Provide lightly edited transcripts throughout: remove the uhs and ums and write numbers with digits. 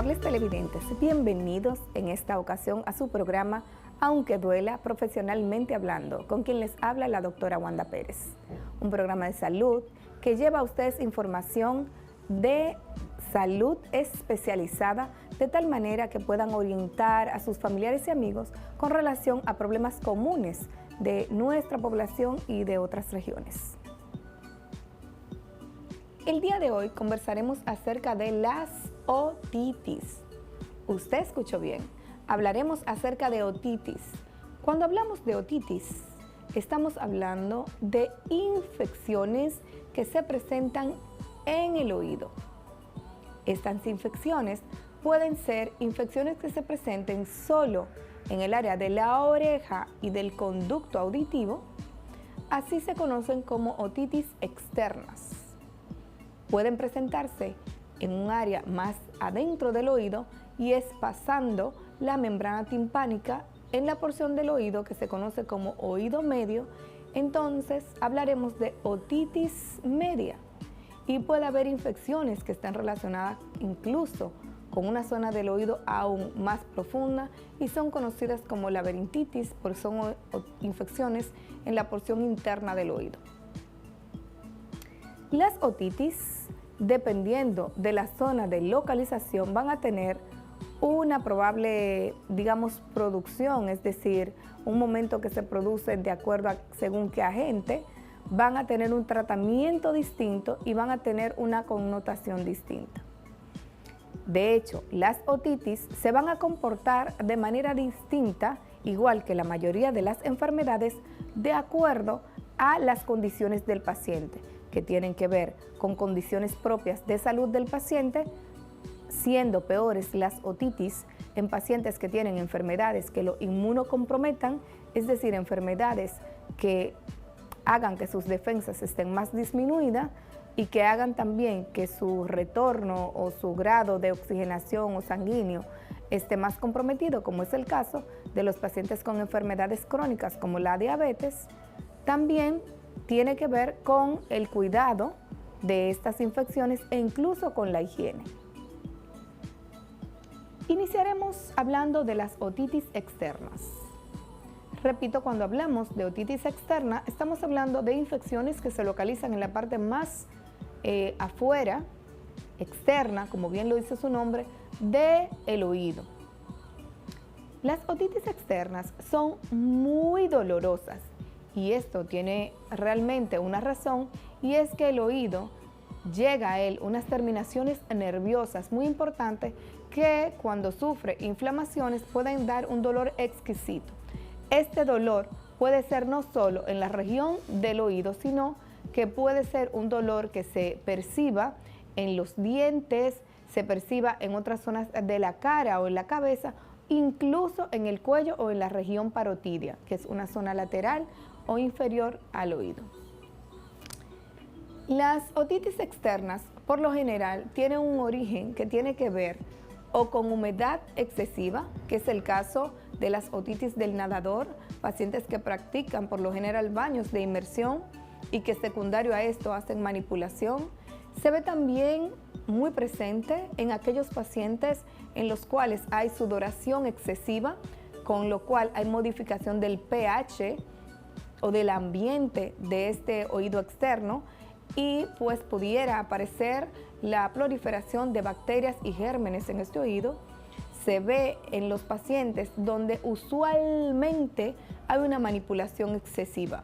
Amables televidentes, bienvenidos en esta ocasión a su programa Aunque Duela, Profesionalmente Hablando, con quien les habla la doctora Wanda Pérez. Un programa de salud que lleva a ustedes información de salud especializada de tal manera que puedan orientar a sus familiares y amigos con relación a problemas comunes de nuestra población y de otras regiones. El día de hoy conversaremos acerca de las otitis. Usted escuchó bien, hablaremos acerca de otitis. Cuando hablamos de otitis, estamos hablando de infecciones que se presentan en el oído. Estas infecciones pueden ser infecciones que se presenten solo en el área de la oreja y del conducto auditivo. Así se conocen como otitis externas. Pueden presentarse en un área más adentro del oído y es pasando la membrana timpánica en la porción del oído que se conoce como oído medio. Entonces hablaremos de otitis media y puede haber infecciones que estén relacionadas incluso con una zona del oído aún más profunda y son conocidas como laberintitis porque son infecciones en la porción interna del oído. Las otitis, dependiendo de la zona de localización, van a tener una probable, producción, es decir, un momento que se produce de acuerdo a según qué agente, van a tener un tratamiento distinto y van a tener una connotación distinta. De hecho, las otitis se van a comportar de manera distinta, igual que la mayoría de las enfermedades, de acuerdo a las condiciones del paciente, que tienen que ver con condiciones propias de salud del paciente, siendo peores las otitis en pacientes que tienen enfermedades que lo inmunocomprometan, es decir, enfermedades que hagan que sus defensas estén más disminuidas y que hagan también que su retorno o su grado de oxigenación o sanguíneo esté más comprometido, como es el caso de los pacientes con enfermedades crónicas como la diabetes. También tiene que ver con el cuidado de estas infecciones e incluso con la higiene. Iniciaremos hablando de las otitis externas. Repito, cuando hablamos de otitis externa, estamos hablando de infecciones que se localizan en la parte más afuera, externa, como bien lo dice su nombre, del oído. Las otitis externas son muy dolorosas y esto tiene realmente una razón, y es que el oído llega a él unas terminaciones nerviosas muy importantes que cuando sufre inflamaciones pueden dar un dolor exquisito. Este dolor puede ser no solo en la región del oído, sino que puede ser un dolor que se perciba en los dientes, se perciba en otras zonas de la cara o en la cabeza, incluso en el cuello o en la región parotidia, que es una zona lateral o inferior al oído. Las otitis externas, por lo general, tienen un origen que tiene que ver o con humedad excesiva, que es el caso de las otitis del nadador, pacientes que practican por lo general baños de inmersión y que secundario a esto hacen manipulación. Se ve también muy presente en aquellos pacientes en los cuales hay sudoración excesiva, con lo cual hay modificación del pH o del ambiente de este oído externo, y pues pudiera aparecer la proliferación de bacterias y gérmenes en este oído. Se ve en los pacientes donde usualmente hay una manipulación excesiva.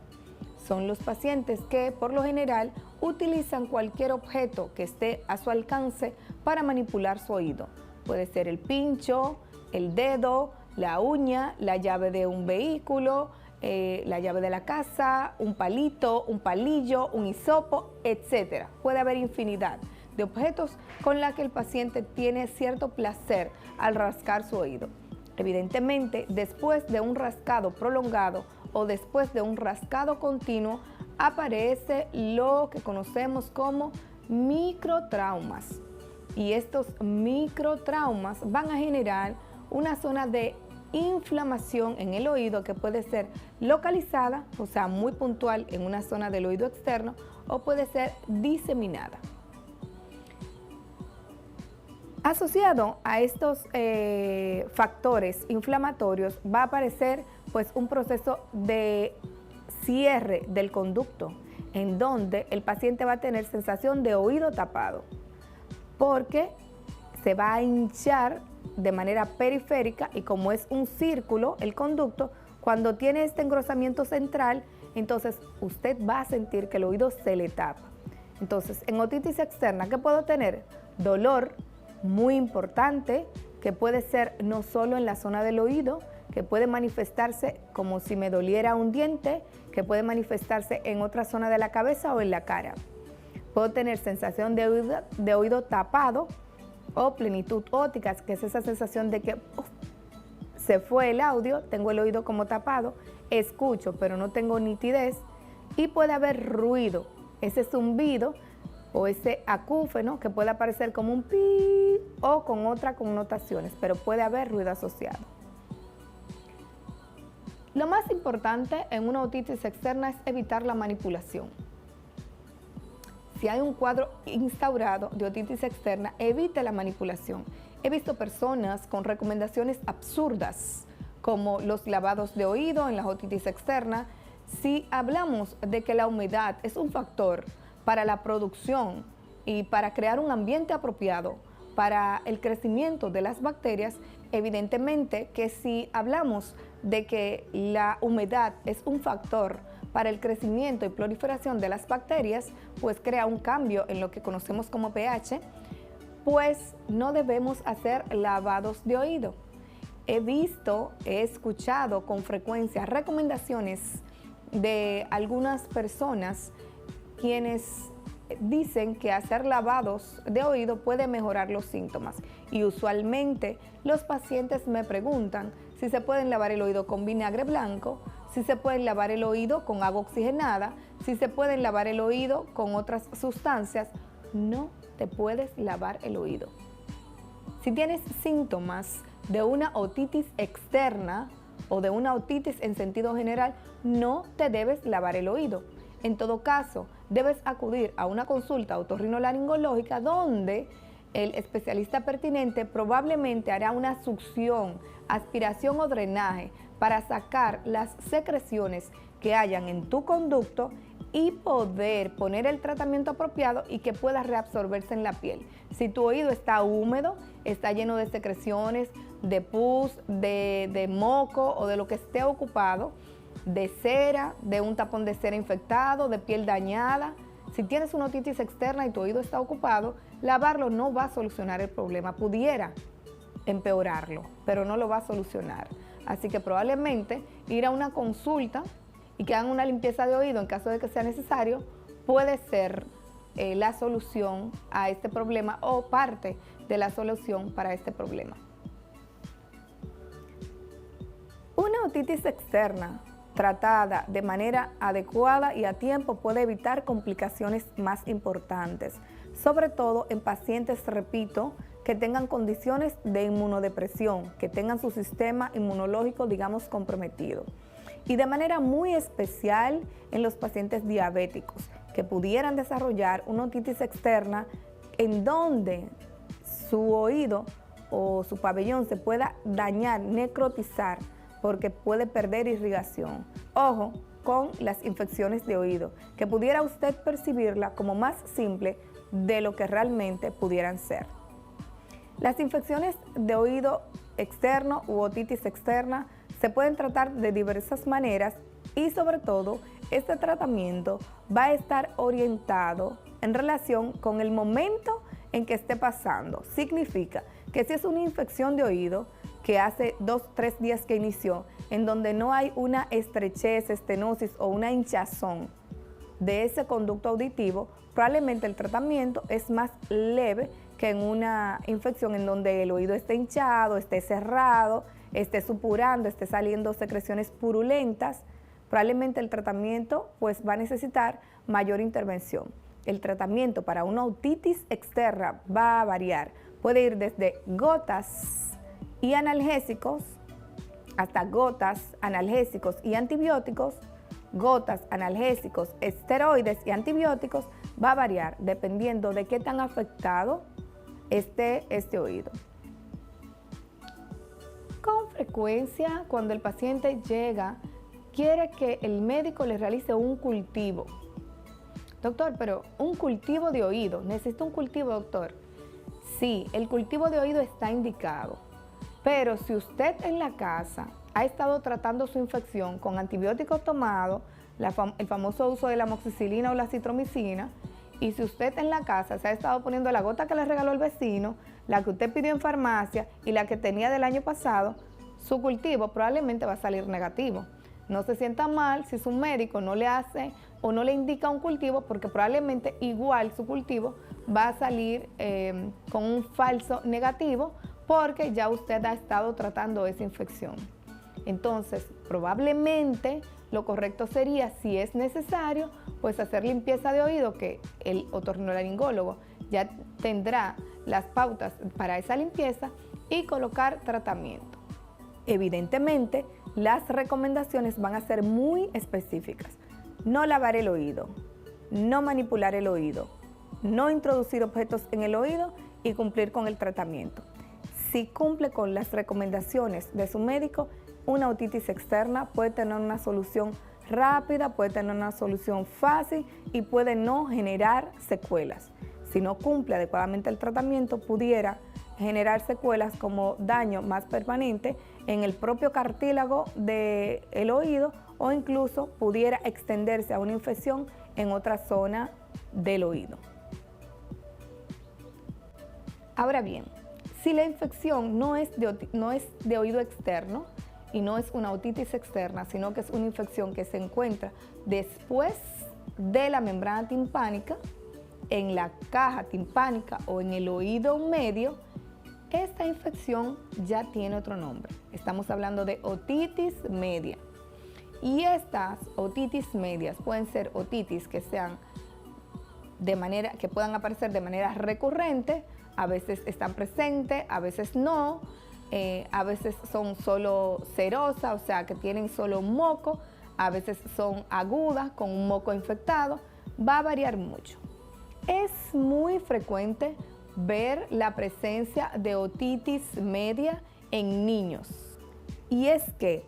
Son los pacientes que por lo general utilizan cualquier objeto que esté a su alcance para manipular su oído. Puede ser el pincho, el dedo, la uña, la llave de un vehículo, la llave de la casa, un palito, un palillo, un hisopo, etc. Puede haber infinidad de objetos con la que el paciente tiene cierto placer al rascar su oído. Evidentemente, después de un rascado prolongado o después de un rascado continuo, aparece lo que conocemos como microtraumas. Y estos microtraumas van a generar una zona de inflamación en el oído que puede ser localizada, o sea, muy puntual en una zona del oído externo, o puede ser diseminada. Asociado a estos factores inflamatorios va a aparecer pues un proceso de cierre del conducto, en donde el paciente va a tener sensación de oído tapado, porque se va a hinchar de manera periférica y como es un círculo el conducto, cuando tiene este engrosamiento central, entonces usted va a sentir que el oído se le tapa. Entonces, en otitis externa, ¿qué puedo tener? Dolor muy importante, que puede ser no solo en la zona del oído, que puede manifestarse como si me doliera un diente, que puede manifestarse en otra zona de la cabeza o en la cara. Puedo tener sensación de oído tapado o plenitud óptica, que es esa sensación de que se fue el audio, tengo el oído como tapado, escucho pero no tengo nitidez, y puede haber ruido, ese zumbido o ese acúfeno que puede aparecer como un pi o con otras connotaciones, pero puede haber ruido asociado. Lo más importante en una otitis externa es evitar la manipulación. Si hay un cuadro instaurado de otitis externa, evite la manipulación. He visto personas con recomendaciones absurdas, como los lavados de oído en la otitis externa. Si hablamos de que la humedad es un factor para la producción y para crear un ambiente apropiado para el crecimiento de las bacterias, evidentemente que si hablamos de que la humedad es un factor para el crecimiento y proliferación de las bacterias, pues crea un cambio en lo que conocemos como pH, pues no debemos hacer lavados de oído. He escuchado con frecuencia recomendaciones de algunas personas quienes dicen que hacer lavados de oído puede mejorar los síntomas, y usualmente los pacientes me preguntan si se pueden lavar el oído con vinagre blanco, si se pueden lavar el oído con agua oxigenada, si se pueden lavar el oído con otras sustancias. No te puedes lavar el oído. Si tienes síntomas de una otitis externa o de una otitis en sentido general, no te debes lavar el oído. En todo caso, debes acudir a una consulta otorrinolaringológica donde el especialista pertinente probablemente hará una succión, aspiración o drenaje para sacar las secreciones que hayan en tu conducto y poder poner el tratamiento apropiado y que pueda reabsorberse en la piel. Si tu oído está húmedo, está lleno de secreciones, de pus, de moco o de lo que esté ocupado, de cera, de un tapón de cera infectado, de piel dañada. Si tienes una otitis externa y tu oído está ocupado, lavarlo no va a solucionar el problema. Pudiera empeorarlo, pero no lo va a solucionar. Así que probablemente ir a una consulta y que hagan una limpieza de oído en caso de que sea necesario puede ser la solución a este problema o parte de la solución para este problema. Una otitis externa tratada de manera adecuada y a tiempo puede evitar complicaciones más importantes, sobre todo en pacientes, repito, que tengan condiciones de inmunodepresión, que tengan su sistema inmunológico, digamos, comprometido. Y de manera muy especial en los pacientes diabéticos, que pudieran desarrollar una otitis externa en donde su oído o su pabellón se pueda dañar, necrotizar, porque puede perder irrigación. Ojo con las infecciones de oído, que pudiera usted percibirla como más simple de lo que realmente pudieran ser. Las infecciones de oído externo u otitis externa se pueden tratar de diversas maneras y sobre todo este tratamiento va a estar orientado en relación con el momento en que esté pasando. Significa que si es una infección de oído que hace 2-3 días que inició, en donde no hay una estrechez, estenosis o una hinchazón de ese conducto auditivo, probablemente el tratamiento es más leve que en una infección en donde el oído esté hinchado, esté cerrado, esté supurando, esté saliendo secreciones purulentas. Probablemente el tratamiento pues va a necesitar mayor intervención. El tratamiento para una otitis externa va a variar. Puede ir desde gotas y analgésicos hasta gotas, analgésicos y antibióticos, gotas, analgésicos, esteroides y antibióticos. Va a variar dependiendo de qué tan afectado este oído. Con frecuencia, cuando el paciente llega, quiere que el médico le realice un cultivo. Doctor, pero un cultivo de oído, ¿necesita un cultivo, doctor? Sí, el cultivo de oído está indicado, pero si usted en la casa ha estado tratando su infección con antibióticos tomados, el famoso uso de la amoxicilina o la citromicina, y si usted en la casa se ha estado poniendo la gota que le regaló el vecino, la que usted pidió en farmacia y la que tenía del año pasado, su cultivo probablemente va a salir negativo. No se sienta mal si su médico no le hace o no le indica un cultivo, porque probablemente igual su cultivo va a salir con un falso negativo, porque ya usted ha estado tratando esa infección. Entonces, probablemente lo correcto sería, si es necesario, pues hacer limpieza de oído, que el otorrinolaringólogo ya tendrá las pautas para esa limpieza, y colocar tratamiento. Evidentemente, las recomendaciones van a ser muy específicas. No lavar el oído, no manipular el oído, no introducir objetos en el oído y cumplir con el tratamiento. Si cumple con las recomendaciones de su médico, una otitis externa puede tener una solución rápida, puede tener una solución fácil y puede no generar secuelas. Si no cumple adecuadamente el tratamiento, pudiera generar secuelas como daño más permanente en el propio cartílago del oído, o incluso pudiera extenderse a una infección en otra zona del oído. Ahora bien, si la infección no es de oído externo y no es una otitis externa, sino que es una infección que se encuentra después de la membrana timpánica, en la caja timpánica o en el oído medio, esta infección ya tiene otro nombre. Estamos hablando de otitis media. Y estas otitis medias pueden ser otitis que sean que puedan aparecer de manera recurrente, a veces están presentes, a veces no, a veces son solo serosa, o sea que tienen solo moco, a veces son agudas con un moco infectado, va a variar mucho. Es muy frecuente ver la presencia de otitis media en niños, y es que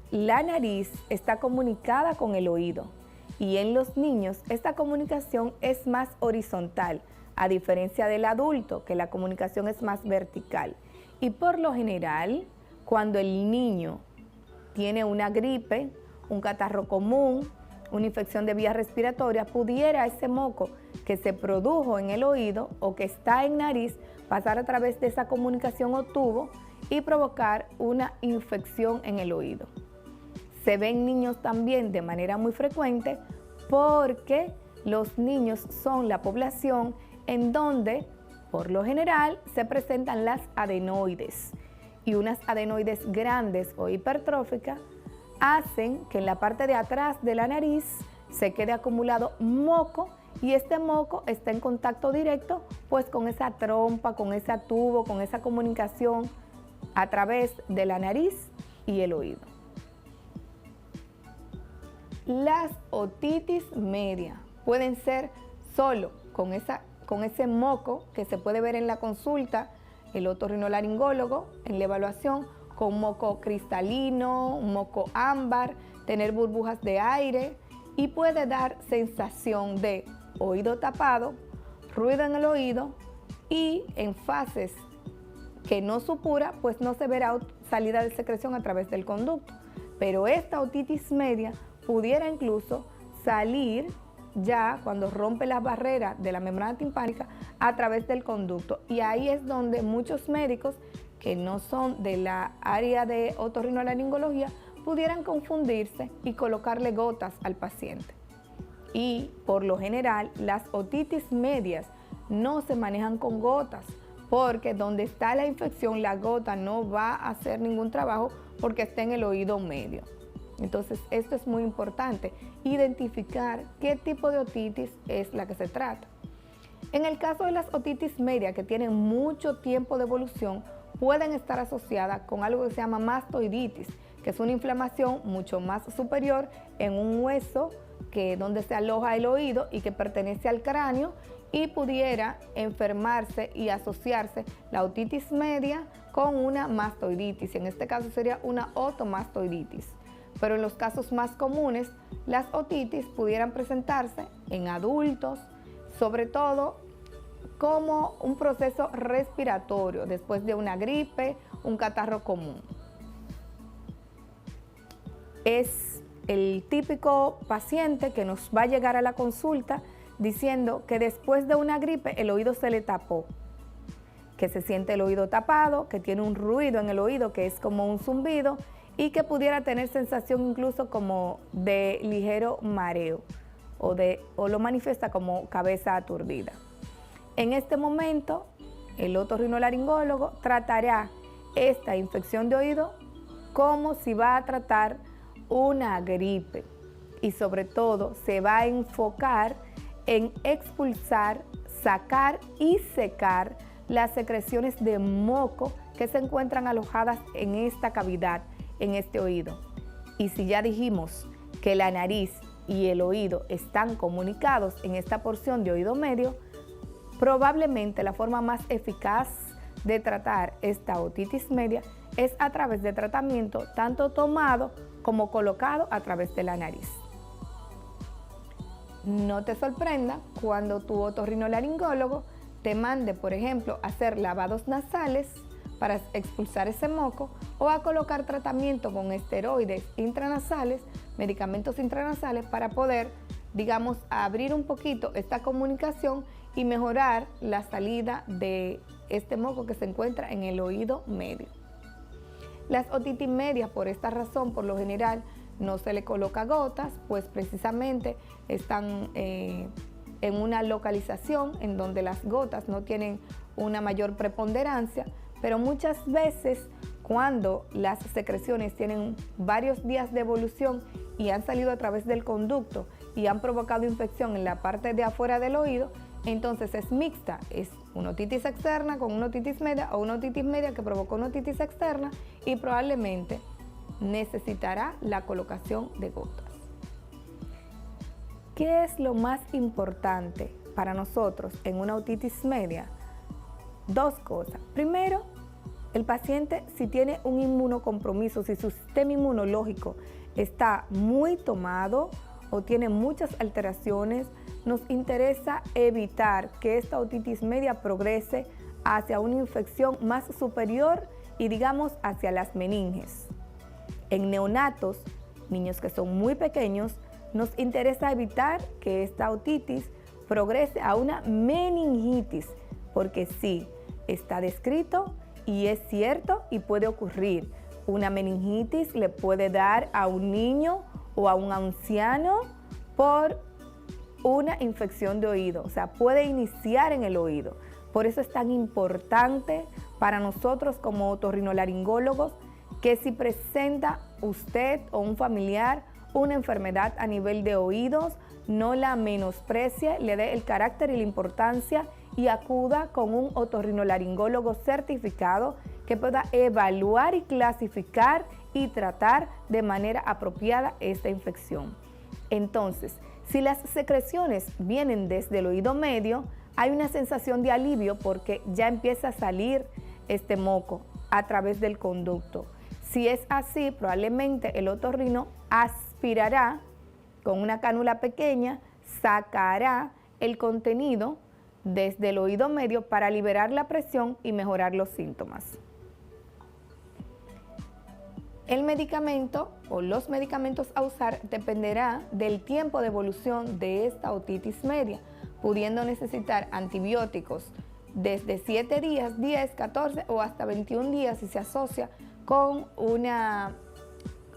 la nariz está comunicada con el oído, y en los niños esta comunicación es más horizontal, a diferencia del adulto, que la comunicación es más vertical. Y por lo general, cuando el niño tiene una gripe, un catarro común, una infección de vías respiratorias, pudiera ese moco que se produjo en el oído o que está en nariz pasar a través de esa comunicación o tubo y provocar una infección en el oído. Se ven niños también de manera muy frecuente, porque los niños son la población en donde, por lo general, se presentan las adenoides, y unas adenoides grandes o hipertróficas hacen que en la parte de atrás de la nariz se quede acumulado moco, y este moco está en contacto directo pues con esa trompa, con ese tubo, con esa comunicación a través de la nariz y el oído. Las otitis media pueden ser solo con ese moco que se puede ver en la consulta, el otorrinolaringólogo en la evaluación, con moco cristalino, un moco ámbar, tener burbujas de aire, y puede dar sensación de oído tapado, ruido en el oído, y en fases que no supura, pues no se verá salida de secreción a través del conducto. Pero esta otitis media pudiera incluso salir ya cuando rompe las barreras de la membrana timpánica a través del conducto, y ahí es donde muchos médicos que no son de la área de otorrinolaringología pudieran confundirse y colocarle gotas al paciente. Y por lo general las otitis medias no se manejan con gotas, porque donde está la infección la gota no va a hacer ningún trabajo porque está en el oído medio. Entonces esto es muy importante, identificar qué tipo de otitis es la que se trata. En el caso de las otitis media, que tienen mucho tiempo de evolución, pueden estar asociadas con algo que se llama mastoiditis, que es una inflamación mucho más superior en un hueso donde se aloja el oído y que pertenece al cráneo, y pudiera enfermarse y asociarse la otitis media con una mastoiditis. En este caso sería una otomastoiditis. Pero en los casos más comunes, las otitis pudieran presentarse en adultos, sobre todo como un proceso respiratorio después de una gripe, un catarro común. Es el típico paciente que nos va a llegar a la consulta diciendo que después de una gripe el oído se le tapó, que se siente el oído tapado, que tiene un ruido en el oído que es como un zumbido y que pudiera tener sensación incluso como de ligero mareo o lo manifiesta como cabeza aturdida. En este momento, el otorrinolaringólogo tratará esta infección de oído como si va a tratar una gripe y sobre todo se va a enfocar en expulsar, sacar y secar las secreciones de moco que se encuentran alojadas en esta cavidad, en este oído. Y si ya dijimos que la nariz y el oído están comunicados en esta porción de oído medio, probablemente la forma más eficaz de tratar esta otitis media es a través de tratamiento tanto tomado como colocado a través de la nariz. No te sorprenda cuando tu otorrinolaringólogo te mande, por ejemplo, a hacer lavados nasales para expulsar ese moco o a colocar tratamiento con esteroides intranasales, medicamentos intranasales para poder, digamos, abrir un poquito esta comunicación y mejorar la salida de este moco que se encuentra en el oído medio. Las otitis medias, por esta razón, por lo general, no se le coloca gotas, pues precisamente están en una localización en donde las gotas no tienen una mayor preponderancia, pero muchas veces cuando las secreciones tienen varios días de evolución y han salido a través del conducto y han provocado infección en la parte de afuera del oído, entonces es mixta, es una otitis externa con una otitis media o una otitis media que provocó una otitis externa y probablemente necesitará la colocación de gotas. ¿Qué es lo más importante para nosotros en una otitis media? Dos cosas. Primero, el paciente si tiene un inmunocompromiso, si su sistema inmunológico está muy tomado o tiene muchas alteraciones, nos interesa evitar que esta otitis media progrese hacia una infección más superior y digamos hacia las meninges. En neonatos, niños que son muy pequeños, nos interesa evitar que esta otitis progrese a una meningitis, porque sí, está descrito y es cierto y puede ocurrir. Una meningitis le puede dar a un niño o a un anciano por una infección de oído, o sea, puede iniciar en el oído. Por eso es tan importante para nosotros como otorrinolaringólogos que si presenta usted o un familiar una enfermedad a nivel de oídos, no la menosprecie, le dé el carácter y la importancia y acuda con un otorrinolaringólogo certificado que pueda evaluar y clasificar y tratar de manera apropiada esta infección. Entonces, si las secreciones vienen desde el oído medio, hay una sensación de alivio porque ya empieza a salir este moco a través del conducto. Si es así, probablemente el otorrino aspirará con una cánula pequeña, sacará el contenido desde el oído medio para liberar la presión y mejorar los síntomas. El medicamento o los medicamentos a usar dependerá del tiempo de evolución de esta otitis media, pudiendo necesitar antibióticos desde 7 días, 10, 14 o hasta 21 días si se asocia con una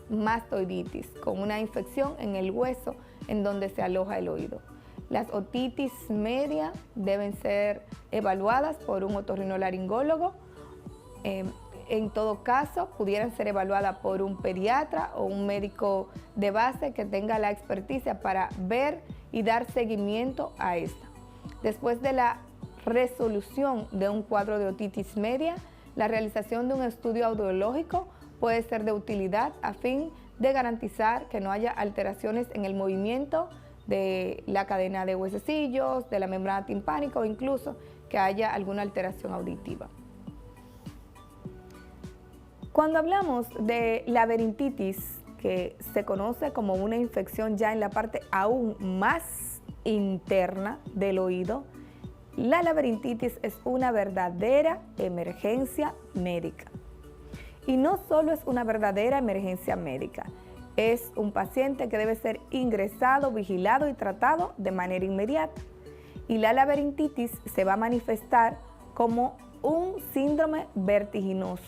mastoiditis, con una infección en el hueso en donde se aloja el oído. Las otitis media deben ser evaluadas por un otorrinolaringólogo. En todo caso, pudieran ser evaluadas por un pediatra o un médico de base que tenga la experticia para ver y dar seguimiento a esta. Después de la resolución de un cuadro de otitis media, la realización de un estudio audiológico puede ser de utilidad a fin de garantizar que no haya alteraciones en el movimiento de la cadena de huesecillos, de la membrana timpánica o incluso que haya alguna alteración auditiva. Cuando hablamos de laberintitis, que se conoce como una infección ya en la parte aún más interna del oído, la laberintitis es una verdadera emergencia médica. Y no solo es una verdadera emergencia médica, es un paciente que debe ser ingresado, vigilado y tratado de manera inmediata. Y la laberintitis se va a manifestar como un síndrome vertiginoso.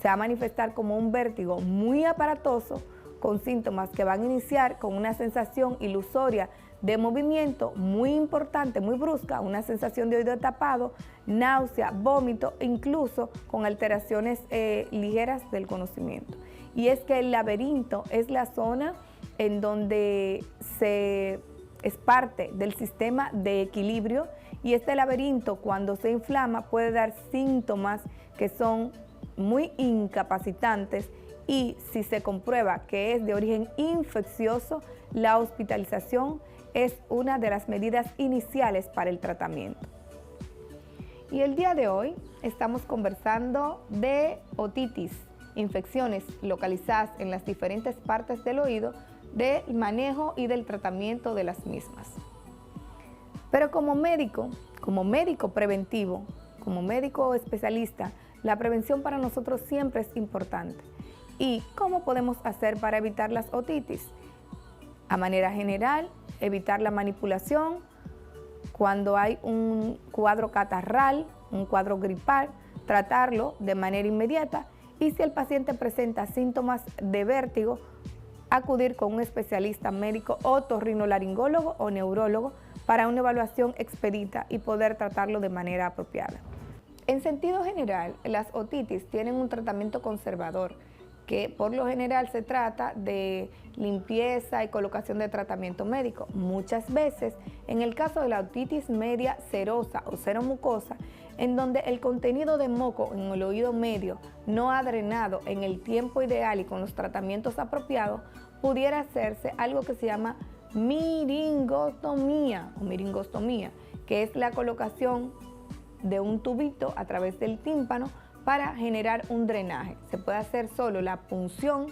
Se va a manifestar como un vértigo muy aparatoso con síntomas que van a iniciar con una sensación ilusoria de movimiento muy importante, muy brusca, una sensación de oído tapado, náusea, vómito, incluso con alteraciones ligeras del conocimiento. Y es que el laberinto es la zona en donde es parte del sistema de equilibrio, y este laberinto cuando se inflama puede dar síntomas que son muy incapacitantes, y si se comprueba que es de origen infeccioso, la hospitalización es una de las medidas iniciales para el tratamiento. Y el día de hoy estamos conversando de otitis, infecciones localizadas en las diferentes partes del oído, del manejo y del tratamiento de las mismas. Pero como médico preventivo, como médico especialista, la prevención para nosotros siempre es importante. ¿Y cómo podemos hacer para evitar las otitis? A manera general, evitar la manipulación cuando hay un cuadro catarral, un cuadro gripal, tratarlo de manera inmediata, y si el paciente presenta síntomas de vértigo, acudir con un especialista médico otorrinolaringólogo o neurólogo para una evaluación expedita y poder tratarlo de manera apropiada. En sentido general, las otitis tienen un tratamiento conservador, que por lo general se trata de limpieza y colocación de tratamiento médico. Muchas veces, en el caso de la otitis media serosa o seromucosa, en donde el contenido de moco en el oído medio no ha drenado en el tiempo ideal y con los tratamientos apropiados, pudiera hacerse algo que se llama miringostomía o miringostomía, que es la colocación de un tubito a través del tímpano para generar un drenaje. Se puede hacer solo la punción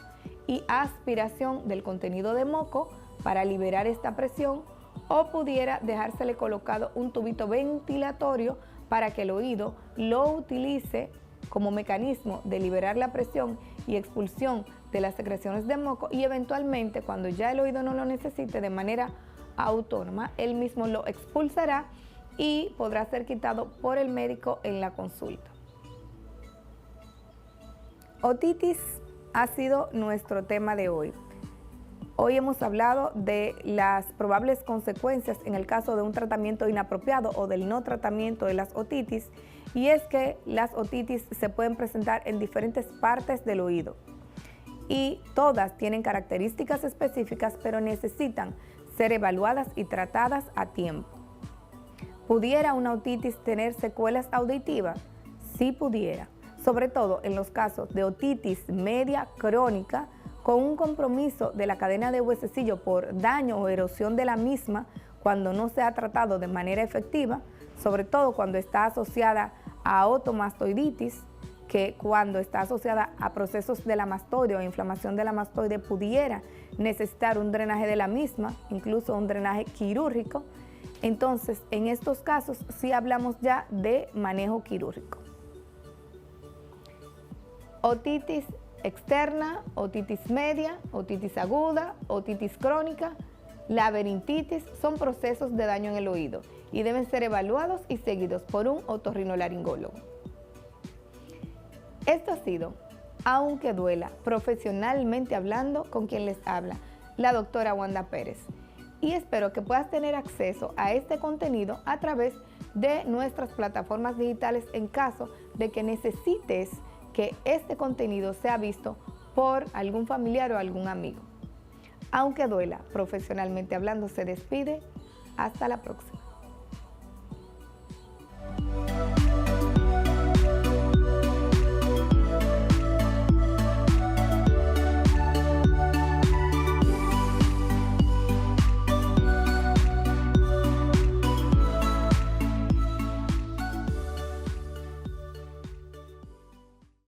y aspiración del contenido de moco para liberar esta presión, o pudiera dejársele colocado un tubito ventilatorio para que el oído lo utilice como mecanismo de liberar la presión y expulsión de las secreciones de moco, y eventualmente cuando ya el oído no lo necesite de manera autónoma, él mismo lo expulsará y podrá ser quitado por el médico en la consulta. Otitis ha sido nuestro tema de hoy. Hoy hemos hablado de las probables consecuencias en el caso de un tratamiento inapropiado o del no tratamiento de las otitis, y es que las otitis se pueden presentar en diferentes partes del oído y todas tienen características específicas, pero necesitan ser evaluadas y tratadas a tiempo. ¿Pudiera una otitis tener secuelas auditivas? Sí pudiera, sobre todo en los casos de otitis media crónica con un compromiso de la cadena de huesecillo por daño o erosión de la misma cuando no se ha tratado de manera efectiva, sobre todo cuando está asociada a otomastoiditis, que cuando está asociada a procesos de la mastoide o inflamación de la mastoide pudiera necesitar un drenaje de la misma, incluso un drenaje quirúrgico. Entonces, en estos casos sí hablamos ya de manejo quirúrgico. Otitis externa, otitis media, otitis aguda, otitis crónica, laberintitis son procesos de daño en el oído y deben ser evaluados y seguidos por un otorrinolaringólogo. Esto ha sido Aunque Duela, profesionalmente hablando, con quien les habla, la doctora Wanda Pérez. Y espero que puedas tener acceso a este contenido a través de nuestras plataformas digitales en caso de que necesites que este contenido sea visto por algún familiar o algún amigo. Aunque Duela, profesionalmente hablando, se despide. Hasta la próxima.